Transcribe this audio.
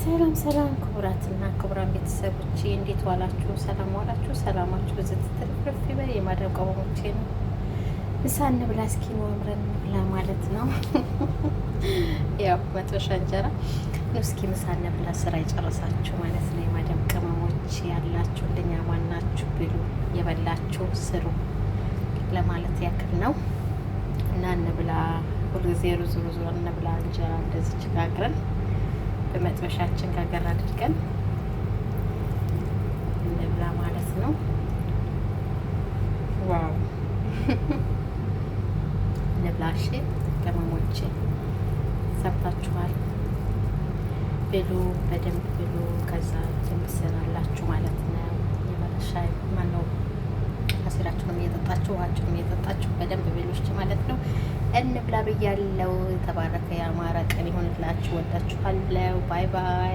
ሰላም ሰላም ክቡራትና ክቡራን ቤተሰቦቼ እንዴት ዋላችሁ? ሰላም ዋላችሁ? ሰላማችሁ ብዙ ትርፍርፍ ይበል። የማዳም ቀበሞቼ ነው። ምሳ እንብላ እስኪ ነው አምረን እንብላ ማለት ነው። ያው መጥበሻ እንጀራ ነው። እስኪ ምሳ እንብላ ስራ የጨረሳችሁ ማለት ነው። የማዳም ቅመሞች ያላችሁ እንደኛ ማናችሁ ብሉ፣ የበላችሁ ስሩ ለማለት ያክል ነው እና እንብላ። ሁልጊዜ ሩዝ እንብላ እንጀራ እንደዚህ ችጋግረን በመጥበሻችን ጋገር አድርገን እንብላ ማለት ነው። ዋው እንብላሽ ቅመሞቼ፣ ሰምታችኋል። ብሉ፣ በደንብ ብሉ። ከዛ ትምሰናላችሁ ማለት ነው። የመረሻይ ማነው አሲራችሁንም እየጠጣችሁ ውሃችሁንም እየጠጣችሁ በደንብ ብሉሽ ማለት ነው። እንብላ ብያለው። የተባረከ የአማራ ቀን ይሆንላችሁ። ወዳችኋለሁ። ባይ ባይ።